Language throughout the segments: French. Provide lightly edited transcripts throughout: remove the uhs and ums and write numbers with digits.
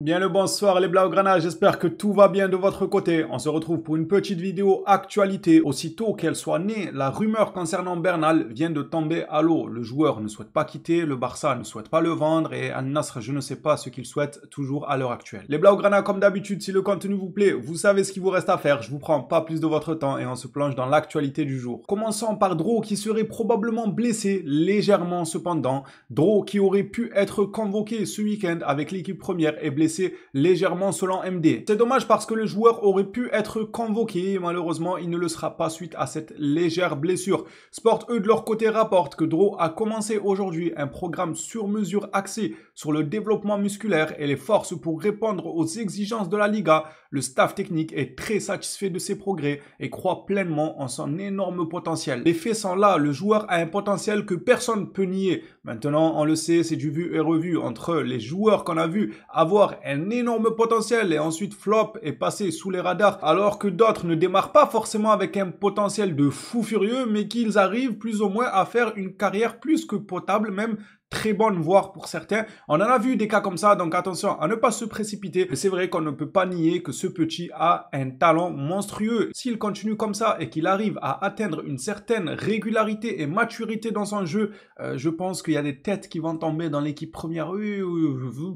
Bien le bonsoir les Blaugrana, j'espère que tout va bien de votre côté. On se retrouve pour une petite vidéo actualité. Aussitôt qu'elle soit née, la rumeur concernant Bernal vient de tomber à l'eau. Le joueur ne souhaite pas quitter, le Barça ne souhaite pas le vendre et Al Nassr, je ne sais pas ce qu'il souhaite toujours à l'heure actuelle. Les Blaugrana, comme d'habitude, si le contenu vous plaît, vous savez ce qu'il vous reste à faire. Je vous prends pas plus de votre temps et on se plonge dans l'actualité du jour. Commençons par Dro qui serait probablement blessé, légèrement cependant. Dro qui aurait pu être convoqué ce week-end avec l'équipe première est blessé légèrement selon MD. C'est dommage parce que le joueur aurait pu être convoqué, malheureusement il ne le sera pas suite à cette légère blessure. Sport eux de leur côté rapportent que Dro a commencé aujourd'hui un programme sur mesure axé sur le développement musculaire et les forces pour répondre aux exigences de la Liga. Le staff technique est très satisfait de ses progrès et croit pleinement en son énorme potentiel. Les faits sont là, le joueur a un potentiel que personne ne peut nier. Maintenant on le sait, c'est du vu et revu entre les joueurs qu'on a vu avoir un énorme potentiel et ensuite flop et passer sous les radars, alors que d'autres ne démarrent pas forcément avec un potentiel de fou furieux, mais qu'ils arrivent plus ou moins à faire une carrière plus que potable, même très bonne, voire pour certains. On en a vu des cas comme ça, donc attention à ne pas se précipiter. Mais c'est vrai qu'on ne peut pas nier que ce petit a un talent monstrueux. S'il continue comme ça et qu'il arrive à atteindre une certaine régularité et maturité dans son jeu, je pense qu'il y a des têtes qui vont tomber dans l'équipe première. Oui,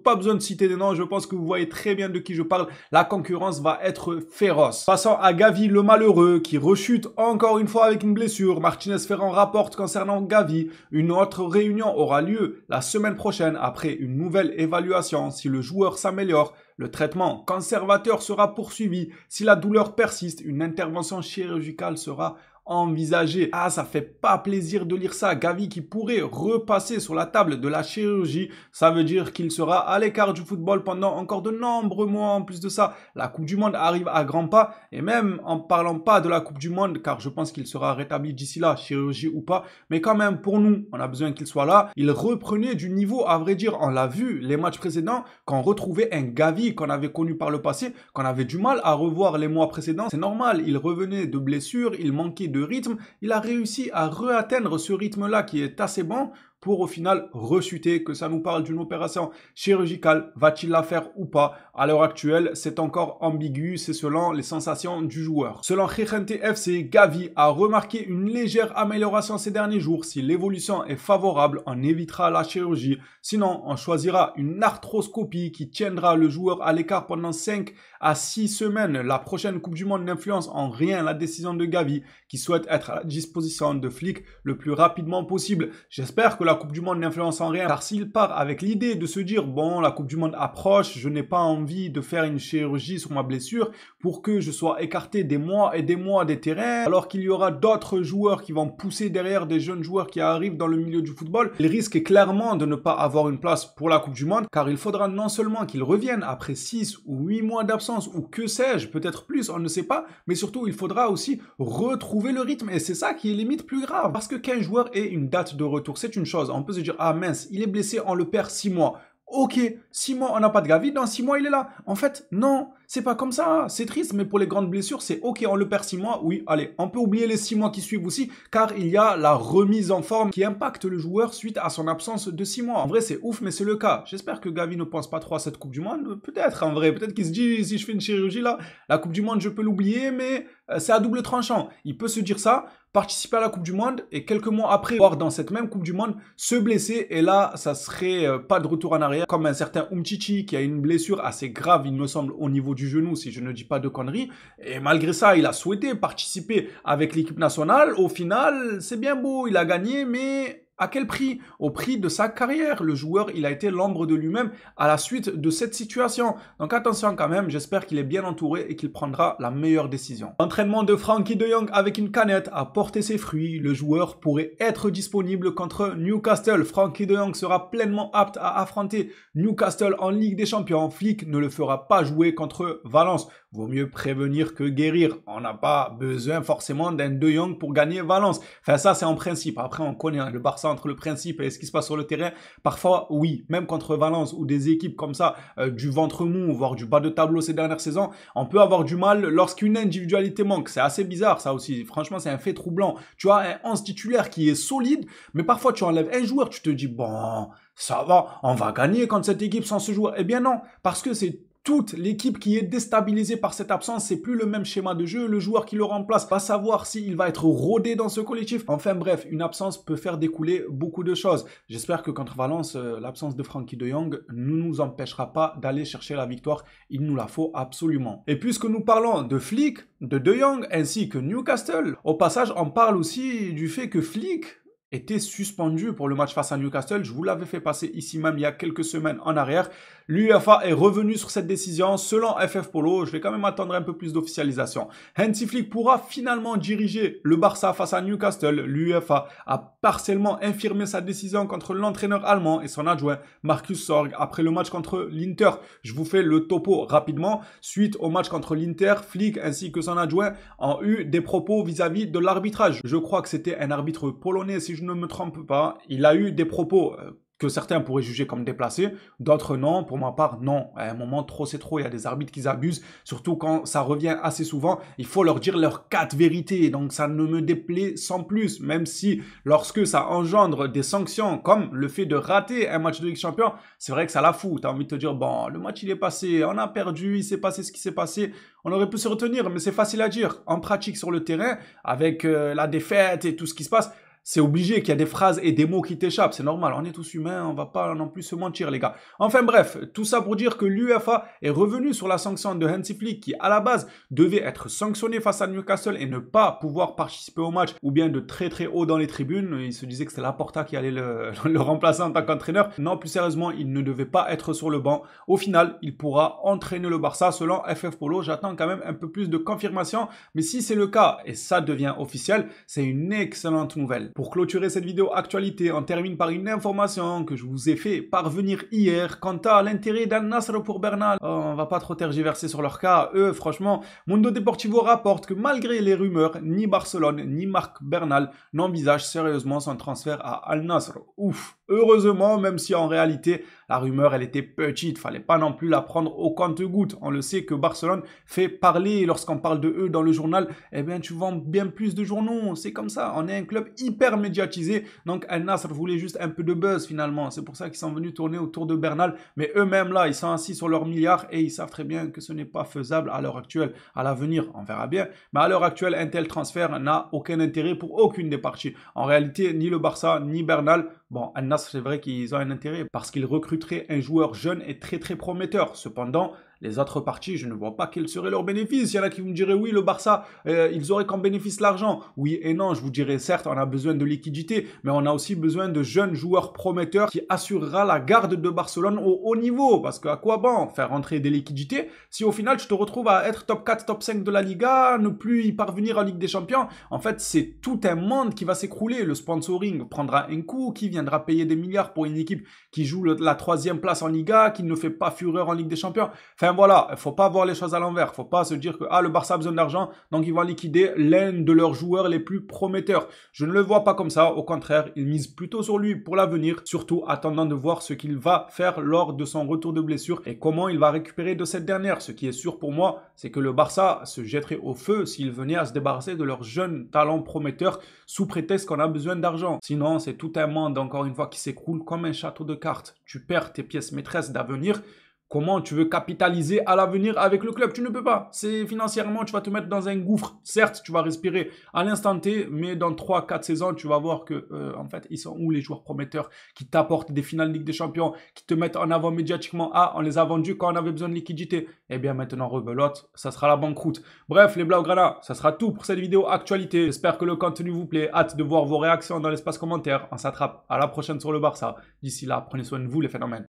pas besoin de citer des noms, je pense que vous voyez très bien de qui je parle. La concurrence va être féroce. Passons à Gavi, le malheureux, qui rechute encore une fois avec une blessure. Martinez Ferrand rapporte concernant Gavi. Une autre réunion aura lieu la semaine prochaine après une nouvelle évaluation. Si le joueur s'améliore, le traitement conservateur sera poursuivi. Si la douleur persiste, une intervention chirurgicale sera envisagée. Ah, ça fait pas plaisir de lire ça. Gavi qui pourrait repasser sur la table de la chirurgie, ça veut dire qu'il sera à l'écart du football pendant encore de nombreux mois. En plus de ça, la Coupe du Monde arrive à grands pas et même en parlant pas de la Coupe du Monde, car je pense qu'il sera rétabli d'ici là, chirurgie ou pas, mais quand même pour nous, on a besoin qu'il soit là. Il reprenait du niveau, à vrai dire, on l'a vu les matchs précédents, quand on retrouvait un Gavi qu'on avait connu par le passé, qu'on avait du mal à revoir les mois précédents, c'est normal, il revenait de blessures, il manquait de rythme, il a réussi à re-atteindre ce rythme-là qui est assez bon pour au final rechuter, que ça nous parle d'une opération chirurgicale. Va-t-il la faire ou pas? À l'heure actuelle, c'est encore ambigu, c'est selon les sensations du joueur. Selon Gigante FC, Gavi a remarqué une légère amélioration ces derniers jours. Si l'évolution est favorable, on évitera la chirurgie. Sinon, on choisira une arthroscopie qui tiendra le joueur à l'écart pendant 5 à 6 semaines. La prochaine Coupe du Monde n'influence en rien la décision de Gavi, qui souhaite être à la disposition de Flick le plus rapidement possible. J'espère que la Coupe du Monde n'influence en rien, car s'il part avec l'idée de se dire bon, la Coupe du Monde approche, je n'ai pas envie de faire une chirurgie sur ma blessure pour que je sois écarté des mois et des mois des terrains, alors qu'il y aura d'autres joueurs qui vont pousser derrière des jeunes joueurs qui arrivent dans le milieu du football, il risque clairement de ne pas avoir une place pour la Coupe du Monde, car il faudra non seulement qu'il revienne après 6 ou 8 mois d'absence, ou que sais-je, peut-être plus, on ne sait pas, mais surtout il faudra aussi retrouver le rythme, et c'est ça qui est limite plus grave, parce que qu'un joueur ait une date de retour, c'est une chose. On peut se dire, ah mince, il est blessé, on le perd 6 mois. Ok, 6 mois, on n'a pas de Gavi, dans 6 mois, il est là. En fait, non, c'est pas comme ça. C'est triste, mais pour les grandes blessures, c'est ok, on le perd 6 mois. Oui, allez, on peut oublier les 6 mois qui suivent aussi, car il y a la remise en forme qui impacte le joueur suite à son absence de 6 mois. En vrai, c'est ouf, mais c'est le cas. J'espère que Gavi ne pense pas trop à cette Coupe du Monde. Peut-être, en vrai. Peut-être qu'il se dit, si je fais une chirurgie là, la Coupe du Monde, je peux l'oublier, mais c'est à double tranchant. Il peut se dire ça, participer à la Coupe du Monde et quelques mois après, voir dans cette même Coupe du Monde, se blesser et là, ça serait pas de retour en arrière, comme un certain Umtiti qui a une blessure assez grave, il me semble, au niveau du genou, si je ne dis pas de conneries. Et malgré ça, il a souhaité participer avec l'équipe nationale. Au final, c'est bien beau, il a gagné, mais à quel prix? Au prix de sa carrière. Le joueur, il a été l'ombre de lui-même à la suite de cette situation. Donc attention quand même, j'espère qu'il est bien entouré et qu'il prendra la meilleure décision. L'entraînement de Frenkie de Jong avec une canette a porté ses fruits. Le joueur pourrait être disponible contre Newcastle. Frenkie de Jong sera pleinement apte à affronter Newcastle en Ligue des Champions. Flick ne le fera pas jouer contre Valence. Vaut mieux prévenir que guérir. On n'a pas besoin forcément d'un De Jong pour gagner Valence. Enfin ça c'est en principe. Après on connaît le Barça Barça entre le principe et ce qui se passe sur le terrain. Parfois, oui, même contre Valence ou des équipes comme ça, du ventre mou, voire du bas de tableau ces dernières saisons, on peut avoir du mal lorsqu'une individualité manque. C'est assez bizarre ça aussi. Franchement, c'est un fait troublant. Tu as un 11 titulaire qui est solide, mais parfois tu enlèves un joueur, tu te dis, bon, ça va, on va gagner contre cette équipe sans ce joueur. Eh bien non, parce que c'est toute l'équipe qui est déstabilisée par cette absence, c'est plus le même schéma de jeu, le joueur qui le remplace va savoir s'il va être rodé dans ce collectif. Enfin bref, une absence peut faire découler beaucoup de choses. J'espère que contre Valence, l'absence de Frenkie de Jong ne nous empêchera pas d'aller chercher la victoire. Il nous la faut absolument. Et puisque nous parlons de Flick, de Jong ainsi que Newcastle, au passage on parle aussi du fait que Flick était suspendu pour le match face à Newcastle. Je vous l'avais fait passer ici même il y a quelques semaines en arrière. L'UEFA est revenu sur cette décision. Selon FF Polo, je vais quand même attendre un peu plus d'officialisation. Hansi Flick pourra finalement diriger le Barça face à Newcastle. L'UEFA a partiellement infirmé sa décision contre l'entraîneur allemand et son adjoint Markus Sorg après le match contre l'Inter. Je vous fais le topo rapidement. Suite au match contre l'Inter, Flick ainsi que son adjoint ont eu des propos vis-à-vis de l'arbitrage. Je crois que c'était un arbitre polonais si je ne me trompe pas. Il a eu des propos que certains pourraient juger comme déplacés, d'autres non. Pour ma part, non. À un moment, trop c'est trop. Il y a des arbitres qui abusent, surtout quand ça revient assez souvent. Il faut leur dire leurs 4 vérités. Donc, ça ne me déplaît sans plus, même si lorsque ça engendre des sanctions, comme le fait de rater un match de Ligue des Champions, c'est vrai que ça la fout. Tu as envie de te dire, bon, le match il est passé, on a perdu, il s'est passé ce qui s'est passé. On aurait pu se retenir, mais c'est facile à dire. En pratique sur le terrain, avec la défaite et tout ce qui se passe, c'est obligé qu'il y a des phrases et des mots qui t'échappent. C'est normal, on est tous humains, on va pas non plus se mentir, les gars. Enfin bref, tout ça pour dire que l'UEFA est revenu sur la sanction de Hansi Flick qui, à la base, devait être sanctionné face à Newcastle et ne pas pouvoir participer au match ou bien de très très haut dans les tribunes. Il se disait que c'était Laporta qui allait le remplacer en tant qu'entraîneur. Non, plus sérieusement, il ne devait pas être sur le banc. Au final, il pourra entraîner le Barça selon FF Polo. J'attends quand même un peu plus de confirmation. Mais si c'est le cas et ça devient officiel, c'est une excellente nouvelle. Pour clôturer cette vidéo actualité, on termine par une information que je vous ai fait parvenir hier quant à l'intérêt d'Al Nassr pour Bernal. Oh, on va pas trop tergiverser sur leur cas. Eux, franchement, Mundo Deportivo rapporte que malgré les rumeurs, ni Barcelone ni Marc Bernal n'envisagent sérieusement son transfert à Al Nassr. Ouf. Heureusement, même si en réalité, la rumeur, elle était petite. Fallait pas non plus la prendre au compte-gouttes. On le sait que Barcelone fait parler lorsqu'on parle de eux dans le journal. Eh bien, tu vends bien plus de journaux. C'est comme ça. On est un club hyper médiatisé. Donc, Al Nassr voulait juste un peu de buzz finalement. C'est pour ça qu'ils sont venus tourner autour de Bernal. Mais eux-mêmes, là, ils sont assis sur leurs milliards et ils savent très bien que ce n'est pas faisable à l'heure actuelle. À l'avenir, on verra bien. Mais à l'heure actuelle, un tel transfert n'a aucun intérêt pour aucune des parties. En réalité, ni le Barça, ni Bernal. Bon, Al Nassr, c'est vrai qu'ils ont un intérêt parce qu'ils recruteraient un joueur jeune et très très prometteur. Cependant, les autres parties, je ne vois pas quels seraient leurs bénéfices. Il y en a qui me diraient, oui, le Barça, ils auraient comme bénéfice l'argent. Oui et non, je vous dirais, certes, on a besoin de liquidité, mais on a aussi besoin de jeunes joueurs prometteurs qui assurera la garde de Barcelone au haut niveau. Parce qu'à quoi bon faire rentrer des liquidités si au final, tu te retrouves à être top 4, top 5 de la Liga, ne plus y parvenir en Ligue des Champions. En fait, c'est tout un monde qui va s'écrouler. Le sponsoring prendra un coup, qui viendra payer des milliards pour une équipe qui joue la 3e place en Liga, qui ne fait pas fureur en Ligue des Champions. Enfin voilà, il ne faut pas voir les choses à l'envers. Il ne faut pas se dire que le Barça a besoin d'argent, donc ils vont liquider l'un de leurs joueurs les plus prometteurs. Je ne le vois pas comme ça. Au contraire, ils misent plutôt sur lui pour l'avenir, surtout attendant de voir ce qu'il va faire lors de son retour de blessure et comment il va récupérer de cette dernière. Ce qui est sûr pour moi, c'est que le Barça se jetterait au feu s'il venait à se débarrasser de leurs jeunes talents prometteurs sous prétexte qu'on a besoin d'argent. Sinon, c'est tout un monde, encore une fois, qui s'écroule comme un château de cartes. Tu perds tes pièces maîtresses d'avenir. Comment tu veux capitaliser à l'avenir avec le club? Tu ne peux pas. C'est financièrement, tu vas te mettre dans un gouffre. Certes, tu vas respirer à l'instant T, mais dans 3-4 saisons, tu vas voir que, en fait, ils sont où les joueurs prometteurs qui t'apportent des finales Ligue des Champions, qui te mettent en avant médiatiquement? Ah, on les a vendus quand on avait besoin de liquidité. Eh bien, maintenant, rebelote, ça sera la banqueroute. Bref, les Blaugrana, ça sera tout pour cette vidéo actualité. J'espère que le contenu vous plaît. Hâte de voir vos réactions dans l'espace commentaire. On s'attrape à la prochaine sur le Barça. D'ici là, prenez soin de vous, les phénomènes.